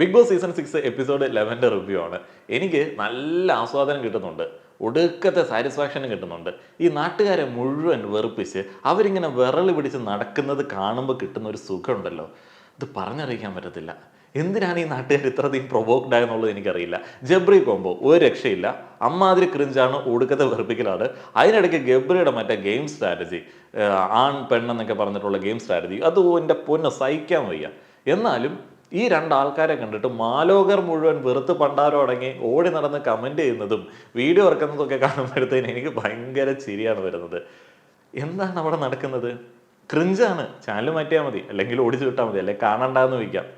Big Boss season 6 episode 11 review ആണ്. എനിക്ക് നല്ല ആസ്വാദനം കിട്ടുന്നുണ്ട്. ഒടുക്കത്തെ സാറ്റിസ്ഫാക്ഷൻ കിട്ടുന്നുണ്ട്. ഈ നാട്ടുകാരെ മുഴുവൻ വെറുപ്പിച്ച് അവരിങ്ങനെ വിറള് പിടിച്ച് നടക്കുന്നത് കാണുമ്പോൾ കിട്ടുന്ന ഒരു സുഖമുണ്ടല്ലോ, ഇത് പറഞ്ഞറിയിക്കാൻ പറ്റത്തില്ല. എന്തിനാണ് ഈ നാട്ടുകാർ ഇത്രയധികം പ്രൊവോക്ഡ് ആയെന്നുള്ളത് എനിക്കറിയില്ല. ജബ്രി കോംബോ ഒരു രക്ഷയില്ല. അമ്മാതിരി ക്രിഞ്ചാണ്, ഒടുക്കത്തെ വെറുപ്പിക്കലാണ്. അതിനിടയ്ക്ക് ഗബ്രിയുടെ മറ്റേ ഗെയിം സ്ട്രാറ്റജി, ആൺ പെണ്ണെന്നൊക്കെ പറഞ്ഞിട്ടുള്ള ഗെയിം സ്ട്രാറ്റജി, അത് എൻ്റെ പൊന്നെ സഹിക്കാൻ വയ്യ. എന്നാലും ഈ രണ്ടാൾക്കാരെ കണ്ടിട്ട് മാലോകർ മുഴുവൻ വെറുത്ത് പണ്ടാരോ അടങ്ങി ഓടി നടന്ന് കമൻറ്റ് ചെയ്യുന്നതും വീഡിയോ ഇറക്കുന്നതൊക്കെ കാണുമ്പോഴത്തേന് എനിക്ക് ഭയങ്കര ചിരിയാണ് വരുന്നത്. എന്താണ് അവിടെ നടക്കുന്നത്? ക്രിഞ്ചാണ്. ചാനൽ മാറ്റിയാൽ മതി, അല്ലെങ്കിൽ ഓടിച്ചു വിട്ടാൽ മതി, അല്ലെങ്കിൽ കാണണ്ടാന്ന് വയ്ക്കാം.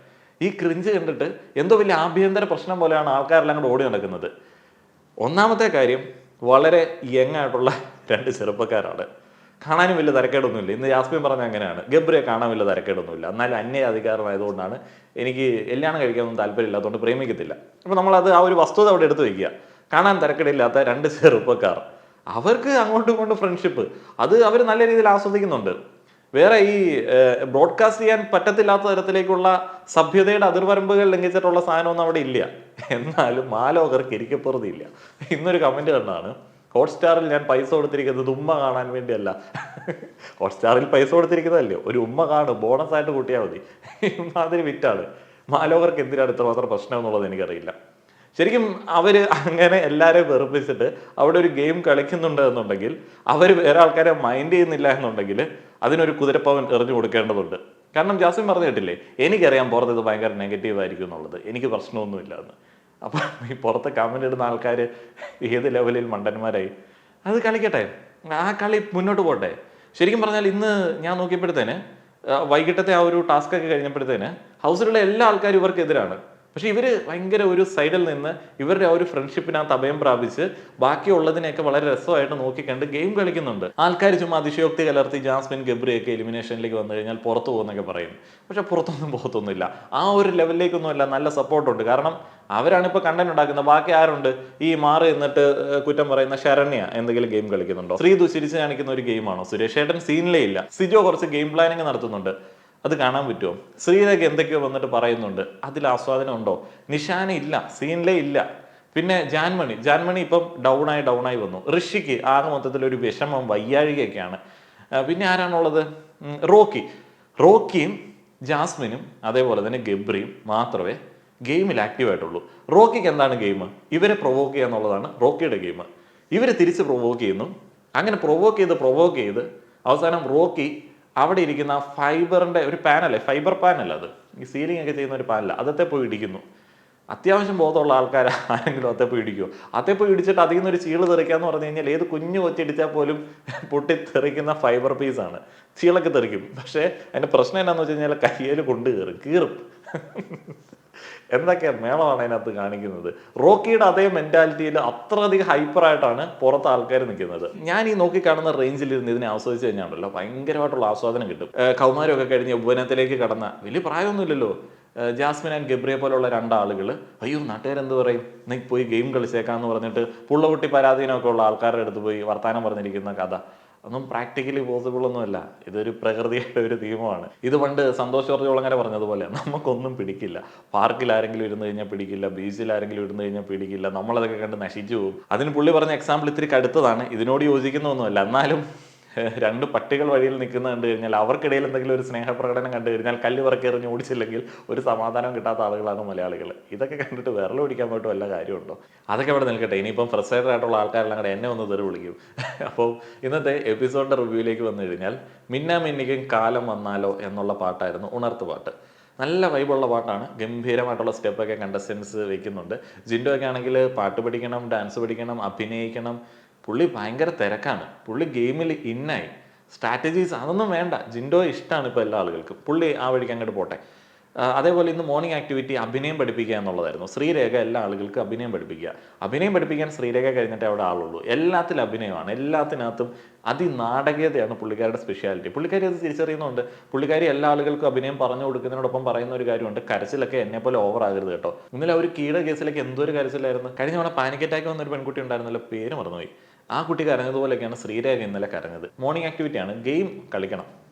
ഈ ക്രിഞ്ച് കണ്ടിട്ട് എന്തോ വലിയ ആഭ്യന്തര പ്രശ്നം പോലെയാണ് ആൾക്കാരെല്ലാം കൂടെ ഓടി നടക്കുന്നത്. ഒന്നാമത്തെ കാര്യം, വളരെ യങ് ആയിട്ടുള്ള രണ്ട് ചെറുപ്പക്കാരാണ്. കാണാനും വലിയ തരക്കേടൊന്നുമില്ല. ഇന്ന് ജാസ്മിൻ പറഞ്ഞ അങ്ങനെയാണ്, ഗബ്രിയെ കാണാൻ വലിയ തരക്കേടൊന്നുമില്ല. എന്നാലും അന്യ അധികാരമായതുകൊണ്ടാണ് എനിക്ക് കല്യാണം കഴിക്കാനൊന്നും താല്പര്യമില്ലാത്തതുകൊണ്ട് പ്രേമിക്കത്തില്ല. അപ്പോൾ നമ്മളത് ആ ഒരു വസ്തുത അവിടെ എടുത്തു വയ്ക്കുക. കാണാൻ തരക്കേടില്ലാത്ത രണ്ട് ചെറുപ്പക്കാർ, അവർക്ക് അങ്ങോട്ടും ഇങ്ങോട്ടും ഫ്രണ്ട്ഷിപ്പ്, അത് അവർ നല്ല രീതിയിൽ ആസ്വദിക്കുന്നുണ്ട്. വേറെ ഈ ബ്രോഡ്കാസ്റ്റ് ചെയ്യാൻ പറ്റത്തില്ലാത്ത തരത്തിലേക്കുള്ള സഭ്യതയുടെ അതിർവരമ്പുകൾ ലംഘിച്ചിട്ടുള്ള സാധനമൊന്നും അവിടെ ഇല്ല. എന്നാലും മാലോകർക്ക് ഇരിക്കപ്പുറതില്ല. ഇന്നൊരു കമന്റ് കണ്ടാണ്, ഹോട്ട്സ്റ്റാറിൽ ഞാൻ പൈസ കൊടുത്തിരിക്കുന്നത് ഉമ്മ കാണാൻ വേണ്ടിയല്ല. ഹോട്ട്സ്റ്റാറിൽ പൈസ കൊടുത്തിരിക്കുന്നതല്ലേ, ഒരു ഉമ്മ കാണും, ബോണസ് ആയിട്ട് കൂട്ടിയാൽ മതി. ഇമാതിരി വിറ്റാണ്. മാലോകർക്ക് എന്തിനാണ് ഇത്രമാത്രം പ്രശ്നം എന്നുള്ളത് എനിക്കറിയില്ല. ശരിക്കും അവർ അങ്ങനെ എല്ലാവരെയും വെറുപ്പിച്ചിട്ട് അവിടെ ഒരു ഗെയിം കളിക്കുന്നുണ്ട് എന്നുണ്ടെങ്കിൽ, അവർ വേറെ ആൾക്കാരെ മൈൻഡ് ചെയ്യുന്നില്ല എന്നുണ്ടെങ്കിൽ അതിനൊരു കുതിരപ്പവൻ എറിഞ്ഞു കൊടുക്കേണ്ടതുണ്ട്. കാരണം ജാസ്മിൻ പറഞ്ഞു കേട്ടില്ലേ, എനിക്കറിയാം പുറത്ത് ഇത് ഭയങ്കര നെഗറ്റീവ് ആയിരിക്കും എന്നുള്ളത്, എനിക്ക് പ്രശ്നമൊന്നുമില്ല എന്ന്. അപ്പം ഈ പുറത്ത് കമൻ്റ് ഇടുന്ന ആൾക്കാർ ഏത് ലെവലിൽ മണ്ടന്മാരായി. അത് കളിക്കട്ടെ, ആ കളി മുന്നോട്ട് പോട്ടെ. ശരിക്കും പറഞ്ഞാൽ ഇന്ന് ഞാൻ നോക്കിയപ്പോഴത്തേന്, വൈകിട്ടത്തെ ആ ഒരു ടാസ്ക് ഒക്കെ കഴിഞ്ഞപ്പോഴത്തേന് ഹൗസിലുള്ള എല്ലാ ആൾക്കാരും ഇവർക്കെതിരാണ്. പക്ഷെ ഇവർ ഭയങ്കര ഒരു സൈഡിൽ നിന്ന് ഇവരുടെ ആ ഒരു ഫ്രണ്ട്ഷിപ്പിനകത്ത് അഭയം പ്രാപിച്ച് ബാക്കിയുള്ളതിനെയൊക്കെ വളരെ രസമായിട്ട് നോക്കിക്കണ്ട് ഗെയിം കളിക്കുന്നുണ്ട്. ആൾക്കാർ ചുമ്മാ അതിശയോക്തി കലർത്തി ജാസ്മിൻ ഗബ്രിയൊക്കെ എലിമിനേഷനിലേക്ക് വന്നു കഴിഞ്ഞാൽ പുറത്തു പോകുന്നൊക്കെ പറയും. പക്ഷെ പുറത്തൊന്നും പോകത്തൊന്നുമില്ല. ആ ഒരു ലെവലിലേക്കൊന്നുമല്ല, നല്ല സപ്പോർട്ടുണ്ട്. കാരണം അവരാണ് ഇപ്പോൾ കണ്ടന്റ് ഉണ്ടാക്കുന്നത്. ബാക്കി ആരുണ്ട്? ഈ മാറി എന്നിട്ട് കുറ്റം പറയുന്ന ശരണ്യ എന്തെങ്കിലും ഗെയിം കളിക്കുന്നുണ്ടോ? ശ്രീതു ചിരിച്ച് കാണിക്കുന്ന ഒരു ഗെയിമാണോ? സുരേഷ് ഏട്ടൻ സീനിലേ ഇല്ല. സിജോ കുറച്ച് ഗെയിം പ്ലാനിങ് നടത്തുന്നുണ്ട്, അത് കാണാൻ പറ്റുമോ? ശ്രീരേഖ എന്തൊക്കെയോ വന്നിട്ട് പറയുന്നുണ്ട്, അതിൽ ആസ്വാദനം ഉണ്ടോ? നിഷാന ഇല്ല, സീനിലേ ഇല്ല. പിന്നെ ജാൻമണി ഇപ്പം ഡൗൺ ആയി വന്നു. ഋഷിക്ക് ആകെ മൊത്തത്തിൽ ഒരു വിഷമം, വയ്യാഴികയൊക്കെയാണ്. പിന്നെ ആരാണുള്ളത്? റോക്കിയും ജാസ്മിനും അതേപോലെ തന്നെ ഗബ്രിയും മാത്രമേ ഗെയിമിൽ ആക്റ്റീവായിട്ടുള്ളൂ. റോക്കിക്ക് എന്താണ് ഗെയിം? ഇവരെ പ്രൊവോക്ക് ചെയ്യുക എന്നുള്ളതാണ് റോക്കിയുടെ ഗെയിം. ഇവരെ തിരിച്ച് പ്രൊവോക്ക് ചെയ്യുന്നു. അങ്ങനെ പ്രൊവോക്ക് ചെയ്ത് അവസാനം റോക്കി അവിടെ ഇരിക്കുന്ന ഫൈബറിന്റെ ഒരു പാനല്ലേ, ഫൈബർ പാനല്ല, അത് ഈ സീലിംഗ് ഒക്കെ ചെയ്യുന്ന ഒരു പാനല്ല, അതത്തെ പോയി ഇടിക്കുന്നു. അത്യാവശ്യം ബോധമുള്ള ആൾക്കാർ ആരെങ്കിലും അതേ പോയി ഇടിക്കുമോ? അതേ പോയി ഇടിച്ചിട്ട് അതിൽ നിന്നൊരു ചീള് തെറിക്കാന്ന് പറഞ്ഞു കഴിഞ്ഞാൽ ഏത് കുഞ്ഞു കൊച്ചിടിച്ചാൽ പോലും പൊട്ടിത്തെറിക്കുന്ന ഫൈബർ പീസാണ്. ചീളൊക്കെ തെറിക്കും. പക്ഷേ അതിന്റെ പ്രശ്നം എന്നാന്ന് വെച്ച് കഴിഞ്ഞാൽ കയ്യിൽ കൊണ്ട് കീറും. എന്തൊക്കെ മേളമാണ് അതിനകത്ത് കാണിക്കുന്നത്. റോക്കിയുടെ അതേ മെന്റാലിറ്റിയിൽ അത്രയധികം ഹൈപ്പറായിട്ടാണ് പുറത്ത് ആൾക്കാർ നിൽക്കുന്നത്. ഞാൻ ഈ നോക്കി കാണുന്ന റേഞ്ചിലിരുന്ന് ഇതിനെ ആസ്വദിച്ച് കഴിഞ്ഞാണല്ലോ ഭയങ്കരമായിട്ടുള്ള ആസ്വാദനം കിട്ടും. കൗമാരമൊക്കെ കഴിഞ്ഞ് യൗവനത്തിലേക്ക് കടന്ന, വലിയ പ്രായമൊന്നുമില്ലല്ലോ, ജാസ്മിൻ ആൻഡ് ഗബ്രിയെ പോലുള്ള രണ്ടാളുകൾ, അയ്യോ നാട്ടുകാരെന്ത് പറയും, നീ പോയി ഗെയിം കളിച്ചേക്കാന്ന് പറഞ്ഞിട്ട് പുള്ളകുട്ടി പരാധീനമൊക്കെ ഉള്ള ആൾക്കാരുടെ അടുത്ത് പോയി വർത്താനം പറഞ്ഞിരിക്കുന്ന കഥ ഒന്നും പ്രാക്ടിക്കലി പോസിബിൾ ഒന്നുമല്ല. ഇതൊരു പ്രകൃതിയുടെ ഒരു നിയമമാണ്. ഇത് പണ്ട് സന്തോഷ് ജോർജ് കുളങ്ങര പറഞ്ഞതുപോലെ, നമുക്കൊന്നും പിടിക്കില്ല. പാർക്കിൽ ആരെങ്കിലും ഇരുന്ന് കഴിഞ്ഞാൽ പിടിക്കില്ല, ബീച്ചിൽ ആരെങ്കിലും ഇരുന്ന് കഴിഞ്ഞാൽ പിടിക്കില്ല, നമ്മളതൊക്കെ കണ്ട് നശിച്ചു പോകും. അതിന് പുള്ളി പറഞ്ഞ എക്സാമ്പിൾ ഇത്തിരി കടുത്തതാണ്, ഇതിനോട് യോജിക്കുന്നൊന്നുമല്ല. എന്നാലും രണ്ട് പട്ടികൾ വഴിയിൽ നിൽക്കുന്നത് കണ്ടു കഴിഞ്ഞാൽ, അവർക്കിടയിൽ എന്തെങ്കിലും ഒരു സ്നേഹപ്രകടനം കണ്ടു കഴിഞ്ഞാൽ കല്ല് പറക്കെറിഞ്ഞ് ഓടിച്ചില്ലെങ്കിൽ ഒരു സമാധാനം കിട്ടാത്ത ആളുകളാണ് മലയാളികൾ. ഇതൊക്കെ കണ്ടിട്ട് വിരൽ പിടിക്കാൻ പോയിട്ട് വല്ല കാര്യമുണ്ടോ? അതൊക്കെ അവിടെ നിൽക്കട്ടെ. ഇനിയിപ്പം ഫ്രസ്ട്രേറ്റഡ് ആയിട്ടുള്ള ആൾക്കാരെല്ലാം കൂടെ എന്നെ ഒന്ന് തെറി വിളിക്കും. അപ്പോൾ ഇന്നത്തെ എപ്പിസോഡിൻ്റെ റിവ്യൂയിലേക്ക് വന്നു കഴിഞ്ഞാൽ, മിന്നാ മിന്നിക്കും കാലം വന്നാലോ എന്നുള്ള പാട്ടായിരുന്നു ഉണർത്ത് പാട്ട്. നല്ല വൈബുള്ള പാട്ടാണ്. ഗംഭീരമായിട്ടുള്ള സ്റ്റെപ്പൊക്കെ കണ്ടസ്റ്റൻസ് വെക്കുന്നുണ്ട്. ജിൻഡോ ഒക്കെ ആണെങ്കിൽ പാട്ട് പഠിക്കണം, ഡാൻസ് പഠിക്കണം, അഭിനയിക്കണം. പുള്ളി ഭയങ്കര തിരക്കാണ്. പുള്ളി ഗെയിമിൽ ഇന്നായി. സ്ട്രാറ്റജീസ് അതൊന്നും വേണ്ട. ജിൻഡോ ഇഷ്ടമാണ് ഇപ്പോൾ എല്ലാ ആളുകൾക്കും. പുള്ളി ആ വഴിക്ക് അങ്ങോട്ട് പോട്ടെ. അതേപോലെ ഇന്ന് മോർണിംഗ് ആക്ടിവിറ്റി അഭിനയം പഠിപ്പിക്കുക എന്നുള്ളതായിരുന്നു. ശ്രീരേഖ എല്ലാ ആളുകൾക്കും അഭിനയം പഠിപ്പിക്കുക. അഭിനയം പഠിപ്പിക്കാൻ ശ്രീരേഖ കഴിഞ്ഞിട്ട് അവിടെ ആളുള്ളൂ. എല്ലാത്തിലും അഭിനയമാണ്. എല്ലാത്തിനകത്തും അതിനാടകീയതയാണ് പുള്ളിക്കാരുടെ സ്പെഷ്യാലിറ്റി. പുള്ളിക്കാരി അത് തിരിച്ചറിയുന്നുണ്ട്. പുള്ളിക്കാരി എല്ലാ ആളുകൾക്കും അഭിനയം പറഞ്ഞു കൊടുക്കുന്നതിനോടൊപ്പം പറയുന്ന ഒരു കാര്യമുണ്ട്, കരച്ചിലൊക്കെ എന്നെ പോലെ ഓവർ ആകരുത് കേട്ടോ. ഇന്നലെ ഒരു കീട കേസിലൊക്കെ എന്തൊരു കരച്ചിലായിരുന്നു. കഴിഞ്ഞ തവണ പാനിക് അറ്റാക്ക് വന്നൊരു പെൺകുട്ടി ഉണ്ടായിരുന്നല്ലോ, പേര് മറന്നുപോയി. ആ കുട്ടി കരഞ്ഞതുപോലെയൊക്കെയാണ് ശ്രീരേഖ ഇന്നലെ കരഞ്ഞത്. മോർണിംഗ് ആക്ടിവിറ്റിയാണ്, ഗെയിം കളിക്കണം.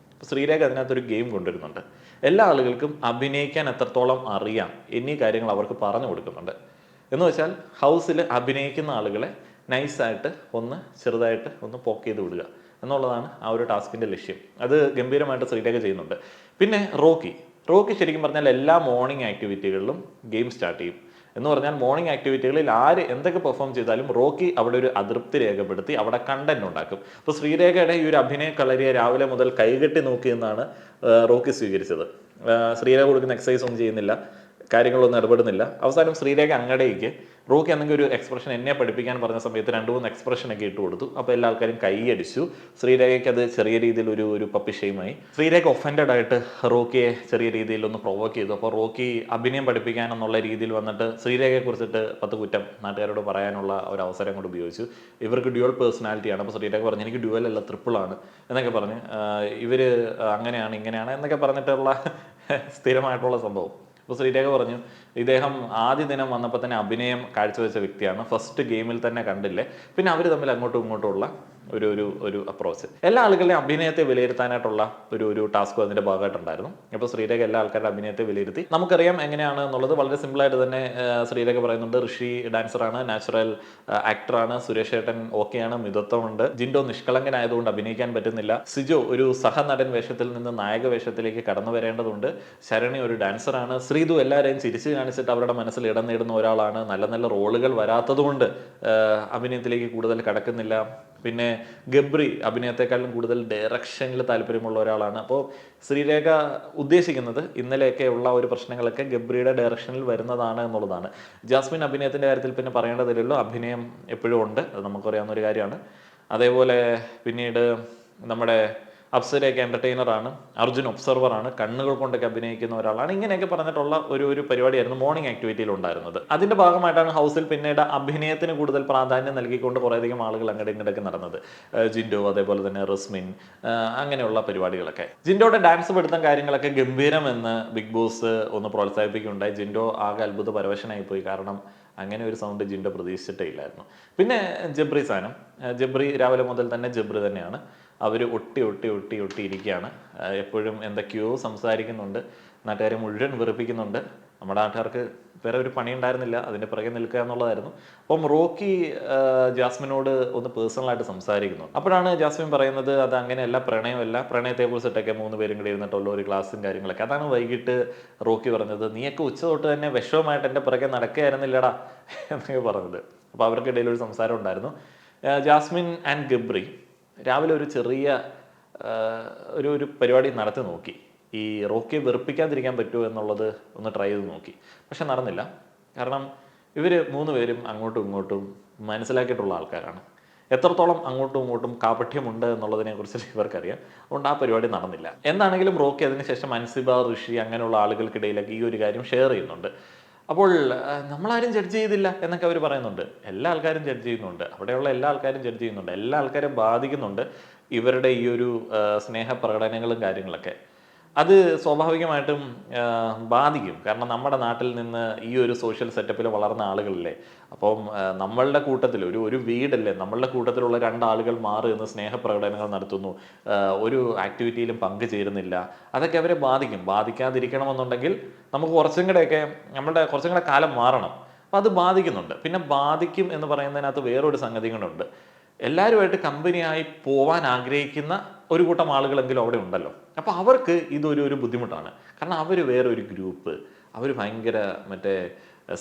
അപ്പോൾ ശ്രീരേഖ അതിനകത്തൊരു ഗെയിം കൊണ്ടുവരുന്നുണ്ട്. എല്ലാ ആളുകൾക്കും അഭിനയിക്കാൻ എത്രത്തോളം അറിയാം എന്നീ കാര്യങ്ങൾ അവർക്ക് പറഞ്ഞു കൊടുക്കുന്നുണ്ട്. എന്ന് വെച്ചാൽ ഹൗസിൽ അഭിനയിക്കുന്ന ആളുകളെ നൈസായിട്ട് ചെറുതായിട്ട് ഒന്ന് പോക്ക് ചെയ്ത് വിടുക എന്നുള്ളതാണ് ആ ഒരു ടാസ്കിൻ്റെ ലക്ഷ്യം. അത് ഗംഭീരമായിട്ട് ശ്രീരേഖ ചെയ്യുന്നുണ്ട്. പിന്നെ റോക്കി ശരിക്കും പറഞ്ഞാൽ എല്ലാ മോർണിംഗ് ആക്ടിവിറ്റികളിലും ഗെയിം സ്റ്റാർട്ട് ചെയ്യും. എന്ന് പറഞ്ഞാൽ മോർണിംഗ് ആക്ടിവിറ്റികളിൽ ആര് എന്തൊക്കെ പെർഫോം ചെയ്താലും റോക്കി അവിടെ ഒരു അതൃപ്തി രേഖപ്പെടുത്തി അവിടെ കണ്ടന്റ് ഉണ്ടാക്കും. അപ്പോൾ ശ്രീരേഖയുടെ ഈ ഒരു അഭിനയ കളരിയെ രാവിലെ മുതൽ കൈകെട്ടി നോക്കിയെന്നാണ് റോക്കി സ്വീകരിച്ചത്. ശ്രീരേഖ കൊടുക്കുന്ന എക്സസൈസ് ഒന്നും ചെയ്യുന്നില്ല, കാര്യങ്ങളൊന്നും ഇടപെടുന്നില്ല. അവസാനം ശ്രീരേഖ അങ്ങടേക്ക് റോക്കി എന്തെങ്കിലും ഒരു എക്സ്പ്രഷൻ എന്നെ പഠിപ്പിക്കാൻ പറഞ്ഞ സമയത്ത് 2-3 എക്സ്പ്രഷനൊക്കെ ഇട്ട് കൊടുത്തു. അപ്പോൾ എല്ലാ ആൾക്കാരും കൈയടിച്ചു. ശ്രീരേഖയ്ക്ക് അത് ചെറിയ രീതിയിൽ ഒരു പപ്പി ഷെയിമായി. ശ്രീരേഖ ഒഫൻഡഡ് ആയിട്ട് റോക്കിയെ ചെറിയ രീതിയിൽ ഒന്ന് പ്രൊവോക്ക് ചെയ്തു. അപ്പോൾ റോക്കി അഭിനയം പഠിപ്പിക്കാൻ എന്നുള്ള രീതിയിൽ വന്നിട്ട് ശ്രീരേഖയെ കുറിച്ചിട്ട് 10 കുറ്റം നാട്ടുകാരോട് പറയാനുള്ള ഒരു അവസരം കൊണ്ട് ഉപയോഗിച്ചു. ഇവർക്ക് ഡ്യുവൽ പേഴ്സണാലിറ്റിയാണ്. അപ്പോൾ ശ്രീരേഖ പറഞ്ഞു എനിക്ക് ഡ്യുവൽ അല്ല ട്രിപ്പിളാണ് എന്നൊക്കെ പറഞ്ഞ് ഇവർ അങ്ങനെയാണ് ഇങ്ങനെയാണ് എന്നൊക്കെ പറഞ്ഞിട്ടുള്ള സ്ഥിരമായിട്ടുള്ള സംഭവം. അപ്പോൾ ശ്രീരേഖ പറഞ്ഞു ഇദ്ദേഹം ആദ്യ ദിനം വന്നപ്പോൾ തന്നെ അഭിനയം കാഴ്ചവെച്ച വ്യക്തിയാണ്, ഫസ്റ്റ് ഗെയിമിൽ തന്നെ കണ്ടില്ലേ. പിന്നെ അവർ തമ്മിൽ അങ്ങോട്ടും ഇങ്ങോട്ടുമുള്ള ഒരു അപ്രോച്ച്. എല്ലാ ആളുകളുടെയും അഭിനയത്തെ വിലയിരുത്താനായിട്ടുള്ള ഒരു ടാസ്കും അതിൻ്റെ ഭാഗമായിട്ടുണ്ടായിരുന്നു. അപ്പോൾ ശ്രീരേഖ എല്ലാ ആൾക്കാരുടെ അഭിനയത്തെ വിലയിരുത്തി. നമുക്കറിയാം എങ്ങനെയാണ് എന്നുള്ളത് വളരെ സിമ്പിളായിട്ട് തന്നെ ശ്രീരേഖ പറയുന്നുണ്ട്. ഋഷി ഡാൻസറാണ്, നാച്ചുറൽ ആക്ടറാണ്, സുരേഷ് ഏട്ടൻ ഓക്കെയാണ്, മിതത്വമുണ്ട്, ജിൻഡോ നിഷ്കളങ്കനായതുകൊണ്ട് അഭിനയിക്കാൻ പറ്റുന്നില്ല, സിജോ ഒരു സഹനടൻ വേഷത്തിൽ നിന്ന് നായക വേഷത്തിലേക്ക് കടന്നു വരേണ്ടതുണ്ട്, ശരണി ഒരു ഡാൻസറാണ്, ശ്രീതു എല്ലാവരെയും ചിരിച്ചു കാണിച്ചിട്ട് അവരുടെ മനസ്സിൽ ഇടം നേടുന്ന ഒരാളാണ്, നല്ല നല്ല റോളുകൾ വരാത്തതുകൊണ്ട് അഭിനയത്തിലേക്ക് കൂടുതൽ കടക്കുന്നില്ല, പിന്നെ ഗബ്രി അഭിനയത്തെക്കാളും കൂടുതൽ ഡയറക്ഷനിൽ താല്പര്യമുള്ള ഒരാളാണ്. അപ്പോൾ ശ്രീരേഖ ഉദ്ദേശിക്കുന്നത് ഇന്നലെയൊക്കെ ഉള്ള ഒരു പ്രശ്നങ്ങളൊക്കെ ഗബ്രിയുടെ ഡയറക്ഷനിൽ വരുന്നതാണ് എന്നുള്ളതാണ്. ജാസ്മിൻ അഭിനയത്തിൻ്റെ കാര്യത്തിൽ പിന്നെ പറയേണ്ടതില്ലല്ലോ, അഭിനയം എപ്പോഴും ഉണ്ട്, അത് നമുക്കറിയാവുന്ന ഒരു കാര്യമാണ്. അതേപോലെ പിന്നീട് നമ്മുടെ അപ്സരയൊക്കെ എൻ്റർടൈനറാണ്, അർജുൻ ഒബ്സർവറാണ്, കണ്ണുകൾ കൊണ്ടൊക്കെ അഭിനയിക്കുന്ന ഒരാളാണ്. ഇങ്ങനെയൊക്കെ പറഞ്ഞിട്ടുള്ള ഒരു പരിപാടിയായിരുന്നു മോർണിംഗ് ആക്ടിവിറ്റിയിൽ ഉണ്ടായിരുന്നത്. അതിൻ്റെ ഭാഗമായിട്ടാണ് ഹൗസിൽ പിന്നീട് അഭിനയത്തിന് കൂടുതൽ പ്രാധാന്യം നൽകിക്കൊണ്ട് കുറേയധികം ആളുകൾ അങ്ങോട്ട് ഇങ്ങോട്ടൊക്കെ നടന്നത്. ജിൻഡോ, അതേപോലെ തന്നെ റസ്മിൻ, അങ്ങനെയുള്ള പരിപാടികളൊക്കെ. ജിൻഡോയുടെ ഡാൻസ് പഠിത്തം കാര്യങ്ങളൊക്കെ ഗംഭീരമെന്ന് ബിഗ് ബോസ് ഒന്ന് പ്രോത്സാഹിപ്പിക്കുകയുണ്ടായി. ജിൻഡോ ആകെ അത്ഭുത പരവശനായി പോയി. കാരണം അങ്ങനെ ഒരു സൗണ്ട് ജിൻഡോ പ്രതീക്ഷിച്ചിട്ടേ ഇല്ലായിരുന്നു. പിന്നെ ജബ്രി സാനം, ജബ്രി രാവിലെ മുതൽ തന്നെ ജബ്രി തന്നെയാണ്. അവർ ഒട്ടി ഇരിക്കുകയാണ്. എപ്പോഴും എന്തൊക്കെയോ സംസാരിക്കുന്നുണ്ട്, നാട്ടുകാരെ മുഴുവൻ വെറുപ്പിക്കുന്നുണ്ട്. നമ്മുടെ നാട്ടുകാർക്ക് വേറെ ഒരു പണി ഉണ്ടായിരുന്നില്ല, അതിൻ്റെ പുറകെ നിൽക്കുക എന്നുള്ളതായിരുന്നു. അപ്പം റോക്കി ജാസ്മിനോട് ഒന്ന് പേഴ്സണലായിട്ട് സംസാരിക്കുന്നു. അപ്പോഴാണ് ജാസ്മിൻ പറയുന്നത് അത് അങ്ങനെയല്ല, പ്രണയമല്ല, പ്രണയത്തെക്കുറിച്ചിട്ടൊക്കെ 3 പേരും കൂടി ഇരുന്നിട്ടുള്ള ഒരു ക്ലാസ്സും കാര്യങ്ങളൊക്കെ. അതാണ് വൈകിട്ട് റോക്കി പറഞ്ഞത്, നീയൊക്കെ ഉച്ച തൊട്ട് തന്നെ വിഷവുമായിട്ട് എൻ്റെ പുറകെ നടക്കുകയായിരുന്നില്ലടാ എന്നൊക്കെ പറഞ്ഞത്. അപ്പോൾ അവർക്കിടയിൽ ഒരു സംസാരം ഉണ്ടായിരുന്നു. ജാസ്മിൻ ആൻഡ് ഗബ്രി രാവിലെ ഒരു ചെറിയ ഒരു പരിപാടി നടത്തി നോക്കി. ഈ റോക്കിയെ വെറുപ്പിക്കാതിരിക്കാൻ പറ്റുമോ എന്നുള്ളത് ഒന്ന് ട്രൈ ചെയ്ത് നോക്കി. പക്ഷെ നടന്നില്ല. കാരണം ഇവർ 3 പേരും അങ്ങോട്ടും ഇങ്ങോട്ടും മനസ്സിലാക്കിയിട്ടുള്ള ആൾക്കാരാണ്. എത്രത്തോളം അങ്ങോട്ടും ഇങ്ങോട്ടും കാപഠ്യമുണ്ട് എന്നുള്ളതിനെക്കുറിച്ച് ഇവർക്കറിയാം. അതുകൊണ്ട് ആ പരിപാടി നടന്നില്ല. എന്താണെങ്കിലും റോക്കി അതിനുശേഷം അൻസിബ, ഋഷി അങ്ങനെയുള്ള ആളുകൾക്കിടയിലൊക്കെ ഈ ഒരു കാര്യം ഷെയർ ചെയ്യുന്നുണ്ട്. അപ്പോൾ നമ്മളാരും ജഡ്ജ് ചെയ്തില്ല എന്നൊക്കെ അവർ പറയുന്നുണ്ട്. എല്ലാ ആൾക്കാരും ജഡ്ജ് ചെയ്യുന്നുണ്ട്, അവിടെയുള്ള എല്ലാ ആൾക്കാരും ജഡ്ജ് ചെയ്യുന്നുണ്ട്, എല്ലാ ആൾക്കാരും ബാധിക്കുന്നുണ്ട് ഇവരുടെ ഈ ഒരു സ്നേഹപ്രകടനങ്ങളും കാര്യങ്ങളൊക്കെ. അത് സ്വാഭാവികമായിട്ടും ബാധിക്കും. കാരണം നമ്മുടെ നാട്ടിൽ നിന്ന് ഈ ഒരു സോഷ്യൽ സെറ്റപ്പിൽ വളർന്ന ആളുകളില്ലേ. അപ്പം നമ്മളുടെ കൂട്ടത്തിൽ ഒരു വീടല്ലേ, നമ്മളുടെ കൂട്ടത്തിലുള്ള 2 ആളുകൾ മാറി നിന്ന് സ്നേഹപ്രകടനങ്ങൾ നടത്തുന്നു, ഒരു ആക്ടിവിറ്റിയിലും പങ്കുചേരുന്നില്ല, അതൊക്കെ അവരെ ബാധിക്കും. ബാധിക്കാതിരിക്കണമെന്നുണ്ടെങ്കിൽ നമുക്ക് കുറച്ചും കൂടെ കാലം മാറണം. അപ്പം അത് ബാധിക്കുന്നുണ്ട്. പിന്നെ ബാധിക്കും എന്ന് പറയുന്നതിനകത്ത് വേറൊരു സംഗതി കൊണ്ടുണ്ട്. എല്ലാവരുമായിട്ട് കമ്പനിയായി പോവാൻ ആഗ്രഹിക്കുന്ന ഒരു കൂട്ടം ആളുകളെങ്കിലും അവിടെ ഉണ്ടല്ലോ. അപ്പോൾ അവർക്ക് ഇതൊരു ബുദ്ധിമുട്ടാണ്. കാരണം അവർ വേറൊരു ഗ്രൂപ്പ്, അവർ ഭയങ്കര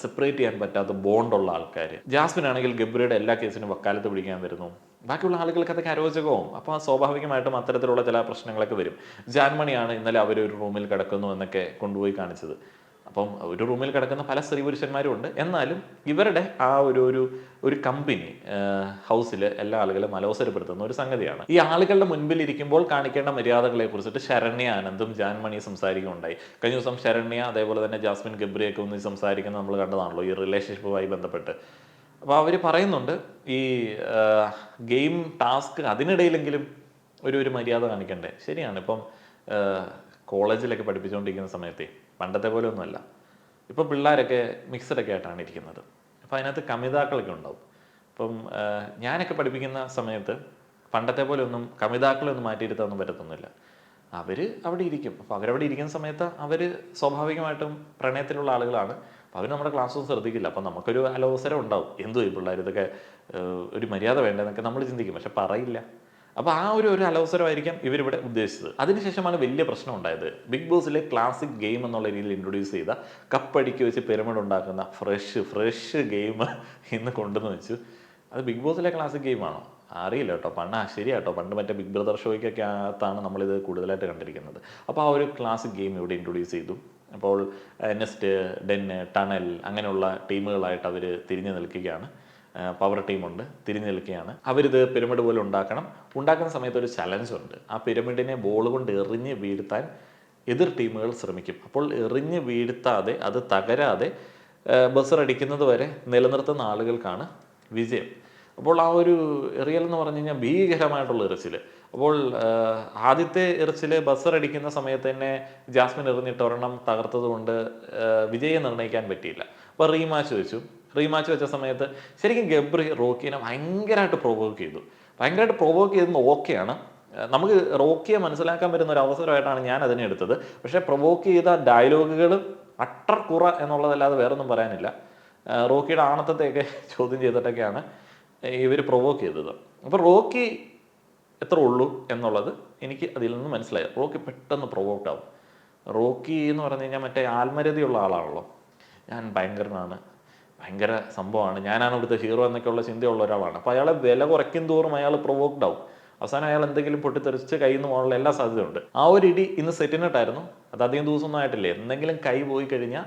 സെപ്പറേറ്റ് ചെയ്യാൻ പറ്റാത്ത ബോണ്ടുള്ള ആൾക്കാർ. ജാസ്മിൻ ആണെങ്കിൽ ഗബ്രിയുടെ എല്ലാ കേസിനും വക്കാലത്ത് പിടിക്കാൻ വരുന്നു. ബാക്കിയുള്ള ആളുകൾക്ക് അതൊക്കെ അരോചകവും. അപ്പോൾ സ്വാഭാവികമായിട്ടും അത്തരത്തിലുള്ള ചില പ്രശ്നങ്ങളൊക്കെ വരും. ജാൻമണിയാണ് ഇന്നലെ അവരൊരു റൂമിൽ കിടക്കുന്നു എന്നൊക്കെ കൊണ്ടുപോയി കാണിച്ചത്. അപ്പം ഒരു റൂമിൽ കിടക്കുന്ന പല സ്ത്രീ പുരുഷന്മാരും ഉണ്ട്. എന്നാലും ഇവരുടെ ആ ഒരു കമ്പനി ഹൗസിൽ എല്ലാ ആളുകളും അലോസരപ്പെടുത്തുന്ന ഒരു സംഗതിയാണ്. ഈ ആളുകളുടെ മുൻപിൽ ഇരിക്കുമ്പോൾ കാണിക്കേണ്ട മര്യാദകളെ കുറിച്ചിട്ട് ശരണ്യ ആനന്ദും ജാൻമണി സംസാരിക്കുകയുണ്ടായി. കഴിഞ്ഞ ദിവസം ശരണ്യ അതേപോലെ തന്നെ ജാസ്മിൻ ഗബ്രിയൊക്കെ ഒന്ന് സംസാരിക്കുന്നത് നമ്മൾ കണ്ടതാണല്ലോ, ഈ റിലേഷൻഷിപ്പുമായി ബന്ധപ്പെട്ട്. അപ്പോൾ അവർ പറയുന്നുണ്ട് ഈ ഗെയിം ടാസ്ക് അതിനിടയിലെങ്കിലും ഒരു മര്യാദ കാണിക്കണ്ടേ. ശരിയാണ്. ഇപ്പം കോളേജിലൊക്കെ പഠിപ്പിച്ചുകൊണ്ടിരിക്കുന്ന സമയത്തെ പണ്ടത്തെ പോലെ ഒന്നുമല്ല. ഇപ്പോൾ പിള്ളേരൊക്കെ മിക്സഡൊക്കെ ആയിട്ടാണ് ഇരിക്കുന്നത്. അപ്പോൾ അതിനകത്ത് കമിതാക്കളൊക്കെ ഉണ്ടാവും. അപ്പം ഞാനൊക്കെ പഠിപ്പിക്കുന്ന സമയത്ത് പണ്ടത്തെ പോലെ ഒന്നും കമിതാക്കളെ ഒന്നും മാറ്റിയിരുത്താനൊന്നും പറ്റത്തൊന്നുമില്ല. അവർ അവിടെ ഇരിക്കും. അപ്പോൾ അവരവിടെ ഇരിക്കുന്ന സമയത്ത് അവർ സ്വാഭാവികമായിട്ടും പ്രണയത്തിലുള്ള ആളുകളാണ്. അപ്പോൾ അവർ നമ്മുടെ ക്ലാസ്സൊന്നും ശ്രദ്ധിക്കില്ല. അപ്പോൾ നമുക്കൊരു അലോസരം ഉണ്ടാവും. എന്തോ ഈ പിള്ളേർ ഇതൊക്കെ ഒരു മര്യാദ വേണ്ടതെന്നൊക്കെ നമ്മൾ ചിന്തിക്കും, പക്ഷെ പറയില്ല. അപ്പോൾ ആ ഒരു അലോസരമായിരിക്കാം ഇവരിവിടെ ഉദ്ദേശിച്ചത്. അതിനുശേഷമാണ് വലിയ പ്രശ്നം ഉണ്ടായത്. ബിഗ് ബോസിലെ ക്ലാസിക് ഗെയിം എന്നുള്ള രീതിയിൽ ഇൻട്രൊഡ്യൂസ് ചെയ്ത കപ്പടിക്ക് വെച്ച് പിരമിഡ് ഉണ്ടാക്കുന്ന ഫ്രഷ് ഗെയിം ഇന്ന് കൊണ്ടുവന്ന് വെച്ചു. അത് ബിഗ് ബോസിലെ ക്ലാസിക് ഗെയിമാണോ അറിയില്ല കേട്ടോ. ശരിയാട്ടോ, പണ്ട് മറ്റേ ബിഗ് ബ്രദർ ഷോയ്ക്കൊക്കെ അകത്താണ് നമ്മളിത് കൂടുതലായിട്ട് കണ്ടിരിക്കുന്നത്. അപ്പോൾ ആ ഒരു ക്ലാസിക് ഗെയിം ഇവിടെ ഇൻട്രൊഡ്യൂസ് ചെയ്തു. അപ്പോൾ നെസ്റ്റ്, ഡെന്ന്, ടണൽ അങ്ങനെയുള്ള ടീമുകളായിട്ട് അവർ തിരിഞ്ഞു നിൽക്കുകയാണ്. പവർ ടീമുണ്ട്, തിരിഞ്ഞു നിൽക്കുകയാണ്. അവരിത് പിരമിഡ് പോലെ ഉണ്ടാക്കുന്ന സമയത്ത് ഒരു ചലഞ്ച് ഉണ്ട്. ആ പിരമിഡിനെ ബോൾ കൊണ്ട് എറിഞ്ഞ് വീഴ്ത്താൻ എതിർ ടീമുകൾ ശ്രമിക്കും. അപ്പോൾ എറിഞ്ഞ് വീഴ്ത്താതെ അത് തകരാതെ ബസർ അടിക്കുന്നത് വരെ നിലനിർത്തുന്ന ആളുകൾക്കാണ് വിജയം. അപ്പോൾ ആ ഒരു എറിയൽ എന്ന് പറഞ്ഞു കഴിഞ്ഞാൽ ഭീകരമായിട്ടുള്ള എറിച്ചിൽ. അപ്പോൾ ആദ്യത്തെ എറിച്ചിൽ ബസർ അടിക്കുന്ന സമയത്ത് തന്നെ ജാസ്മിൻ എറിഞ്ഞിട്ട് ഒരെണ്ണം തകർത്തത് കൊണ്ട് വിജയം നിർണ്ണയിക്കാൻ പറ്റിയില്ല. അപ്പോൾ റീമാച്ച് വെച്ച സമയത്ത് ശരിക്കും ഗബ്രി റോക്കിനെ ഭയങ്കരമായിട്ട് പ്രൊവോക്ക് ചെയ്തത് ഓക്കെയാണ്. നമുക്ക് റോക്കിയെ മനസ്സിലാക്കാൻ പറ്റുന്ന ഒരു അവസരമായിട്ടാണ് ഞാൻ അതിനെ എടുത്തത്. പക്ഷേ പ്രൊവോക്ക് ചെയ്ത ഡയലോഗുകൾ അട്ടർ കുറ എന്നുള്ളതല്ലാതെ വേറൊന്നും പറയാനില്ല. റോക്കിയുടെ ആണത്തത്തെയൊക്കെ ചോദ്യം ചെയ്തിട്ടൊക്കെയാണ് ഇവർ പ്രൊവോക്ക് ചെയ്തത്. അപ്പോൾ റോക്കി എത്ര ഉള്ളൂ എന്നുള്ളത് എനിക്ക് അതിൽ നിന്ന് മനസ്സിലായി. റോക്കി പെട്ടെന്ന് പ്രൊവോക്ഡ് ആവും. റോക്കി എന്ന് പറഞ്ഞു കഴിഞ്ഞാൽ മറ്റേ ആത്മരതിയുള്ള ആളാണല്ലോ. ഞാൻ ഭയങ്കരനാണ്, ഭയങ്കര സംഭവമാണ്, ഞാനാണ് ഇവിടുത്തെ ഹീറോ എന്നൊക്കെയുള്ള ചിന്തയുള്ള ഒരാളാണ്. അപ്പോൾ അയാളെ വില കുറയ്ക്കും തോറും അയാൾ പ്രൊവോക്ഡ് ആവും. അവസാനം അയാൾ എന്തെങ്കിലും പൊട്ടിത്തെറിച്ച് കയ്യിൽ നിന്ന് പോകാനുള്ള എല്ലാ സാധ്യതയുണ്ട്. ആ ഒരു ഇടി ഇന്ന് സെറ്റിനിട്ടായിരുന്നു. അത് അധികം ദിവസമൊന്നും ആയിട്ടില്ലേ. എന്തെങ്കിലും കൈ പോയി കഴിഞ്ഞാൽ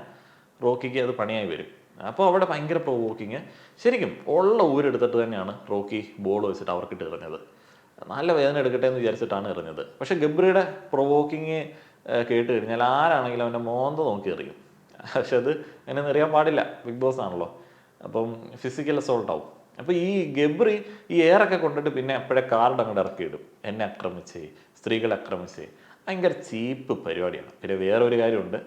റോക്കിക്ക് അത് പണിയായി വരും. അപ്പോൾ അവിടെ ഭയങ്കര പ്രൊവോക്കിങ്. ശരിക്കും ഉള്ള ഊരെടുത്തിട്ട് തന്നെയാണ് റോക്കി ബോൾ വെച്ചിട്ട് അവർക്കിട്ട് എറിഞ്ഞത്. നല്ല വേദന എടുക്കട്ടെ എന്ന് വിചാരിച്ചിട്ടാണ് എറിഞ്ഞത്. പക്ഷെ ഗബ്രിയുടെ പ്രൊവോക്കിങ് കേട്ട് കഴിഞ്ഞാൽ ആരാണെങ്കിലും അവൻ്റെ മോന്ത നോക്കി എറിയും. പക്ഷെ അത് അങ്ങനെ എറിയാൻ പാടില്ല, ബിഗ് ബോസ് ആണല്ലോ. അപ്പം ഫിസിക്കൽ അസോൾട്ട് ആവും. അപ്പോൾ ഈ ഗബ്രി ഈ എയറൊക്കെ കൊണ്ടിട്ട് പിന്നെ എപ്പോഴേ കാർഡ് അങ്ങോട്ട് ഇറക്കിയിടും. എന്നെ ആക്രമിച്ചേ, സ്ത്രീകളെ ആക്രമിച്ചേ. ഭയങ്കര ചീപ്പ് പരിപാടിയാണ്. പിന്നെ വേറൊരു കാര്യമുണ്ട്,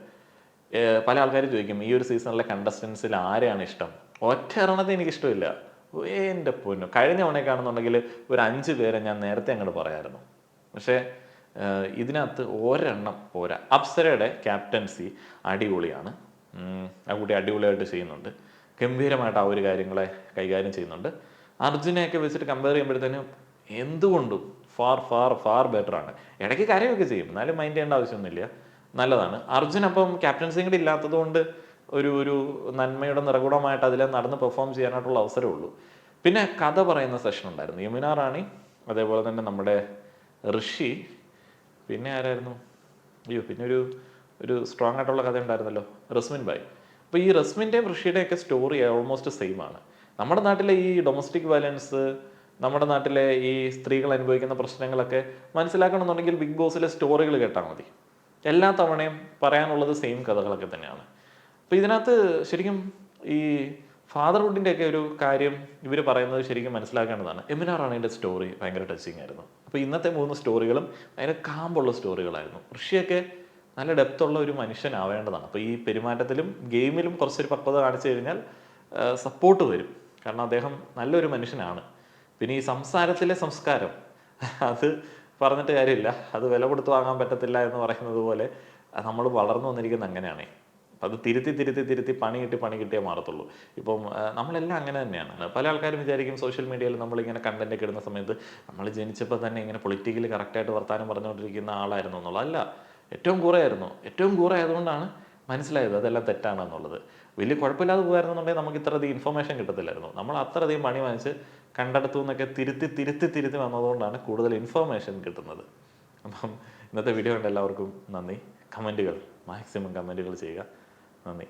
പല ആൾക്കാരും ചോദിക്കും ഈ ഒരു സീസണിലെ കണ്ടസ്റ്റൻസിൽ ആരെയാണ് ഇഷ്ടം. ഒറ്റ എറണത്തെ എനിക്കിഷ്ടമില്ല. എൻ്റെ പൊന്നു, കഴിഞ്ഞ തവണയൊക്കെയാണെന്നുണ്ടെങ്കിൽ ഒരു 5 പേരെ ഞാൻ നേരത്തെ അങ്ങോട്ട് പറയാമായിരുന്നു. പക്ഷേ ഇതിനകത്ത് ഒരെണ്ണം പോരാ. അപ്സരയുടെ ക്യാപ്റ്റൻസി അടിപൊളിയാണ്. ആ കുട്ടി അടിപൊളിയായിട്ട് ചെയ്യുന്നുണ്ട്. ഗംഭീരമായിട്ട് ആ ഒരു കാര്യങ്ങളെ കൈകാര്യം ചെയ്യുന്നുണ്ട്. അർജുനെയൊക്കെ വെച്ചിട്ട് കമ്പയർ ചെയ്യുമ്പോഴത്തേനും എന്തുകൊണ്ടും ഫാർ ബെറ്റർ ആണ്. ഇടയ്ക്ക് കരയൊക്കെ ചെയ്യും, എന്നാലും മൈൻഡ് ചെയ്യേണ്ട ആവശ്യമൊന്നുമില്ല, നല്ലതാണ്. അർജുൻ അപ്പം ക്യാപ്റ്റൻസിയും കൂടി ഇല്ലാത്തത് കൊണ്ട് ഒരു നന്മയുടെ നിറകുടമായിട്ട് അതിൽ നടന്ന് പെർഫോം ചെയ്യാനായിട്ടുള്ള അവസരമുള്ളൂ. പിന്നെ കഥ പറയുന്ന സെഷൻ ഉണ്ടായിരുന്നു. യമുന റാണി, അതേപോലെ തന്നെ നമ്മുടെ ഋഷി, പിന്നെ ആരായിരുന്നു, പിന്നെ ഒരു സ്ട്രോങ് ആയിട്ടുള്ള കഥ ഉണ്ടായിരുന്നല്ലോ, റസ്മിൻ ഭായ്. അപ്പോൾ ഈ റസ്മിൻ്റെയും ഋഷിയുടെയൊക്കെ സ്റ്റോറി ഓൾമോസ്റ്റ് സെയിം ആണ്. നമ്മുടെ നാട്ടിലെ ഈ ഡൊമസ്റ്റിക് വയലൻസ്, നമ്മുടെ നാട്ടിലെ ഈ സ്ത്രീകൾ അനുഭവിക്കുന്ന പ്രശ്നങ്ങളൊക്കെ മനസ്സിലാക്കണമെന്നുണ്ടെങ്കിൽ ബിഗ് ബോസിലെ സ്റ്റോറികൾ കേട്ടാൽ മതി. എല്ലാ തവണയും പറയാനുള്ളത് സെയിം കഥകളൊക്കെ തന്നെയാണ്. അപ്പോൾ ഇതിനകത്ത് ശരിക്കും ഈ ഫാദർഹുഡിൻ്റെയൊക്കെ ഒരു കാര്യം ഇവർ പറയുന്നത് ശരിക്കും മനസ്സിലാക്കേണ്ടതാണ്. യമുന റാണിയുടെ സ്റ്റോറി ഭയങ്കര ടച്ചിങ് ആയിരുന്നു. അപ്പോൾ ഇന്നത്തെ 3 സ്റ്റോറികളും ഭയങ്കര കാമ്പുള്ള സ്റ്റോറികളായിരുന്നു. ഋഷിയൊക്കെ നല്ല ഡെപ്തുള്ള ഒരു മനുഷ്യനാവേണ്ടതാണ്. അപ്പോൾ ഈ പെരുമാറ്റത്തിലും ഗെയിമിലും കുറച്ചൊരു പക്വത കാണിച്ചു കഴിഞ്ഞാൽ സപ്പോർട്ട് വരും. കാരണം അദ്ദേഹം നല്ലൊരു മനുഷ്യനാണ്. പിന്നെ ഈ സംസാരത്തിലെ സംസ്കാരം, അത് പറഞ്ഞിട്ട് കാര്യമില്ല, അത് വില കൊടുത്ത് വാങ്ങാൻ പറ്റത്തില്ല എന്ന് പറയുന്നത് പോലെ നമ്മൾ വളർന്നു വന്നിരിക്കുന്നത് അങ്ങനെയാണ്. അപ്പം അത് തിരുത്തി പണി കിട്ടിയേ മാറത്തുള്ളൂ. ഇപ്പം നമ്മളെല്ലാം അങ്ങനെ തന്നെയാണ്. പല ആൾക്കാരും വിചാരിക്കും സോഷ്യൽ മീഡിയയിൽ നമ്മളിങ്ങനെ കണ്ടൻറ്റൊക്കെ ഇടുന്ന സമയത്ത് നമ്മൾ ജനിച്ചപ്പോൾ തന്നെ ഇങ്ങനെ പൊളിറ്റിക്കലി കറക്റ്റായിട്ട് വർത്താനം പറഞ്ഞുകൊണ്ടിരിക്കുന്ന ആളായിരുന്നു എന്നുള്ളത്. അല്ല, ഏറ്റവും കൂറ ആയതുകൊണ്ടാണ് മനസ്സിലായത് അതെല്ലാം തെറ്റാണെന്നുള്ളത്. വലിയ കുഴപ്പമില്ലാതെ പോകുമായിരുന്നുണ്ടെങ്കിൽ നമുക്ക് ഇത്രയധികം ഇൻഫർമേഷൻ കിട്ടത്തില്ലായിരുന്നു. നമ്മൾ അത്രയധികം പണി വാങ്ങിച്ച് കണ്ടെടുത്തു എന്നൊക്കെ തിരുത്തി വന്നതുകൊണ്ടാണ് കൂടുതൽ ഇൻഫർമേഷൻ കിട്ടുന്നത്. അപ്പം ഇന്നത്തെ വീഡിയോ കണ്ട എല്ലാവർക്കും നന്ദി. മാക്സിമം കമൻറ്റുകൾ ചെയ്യുക. നന്ദി.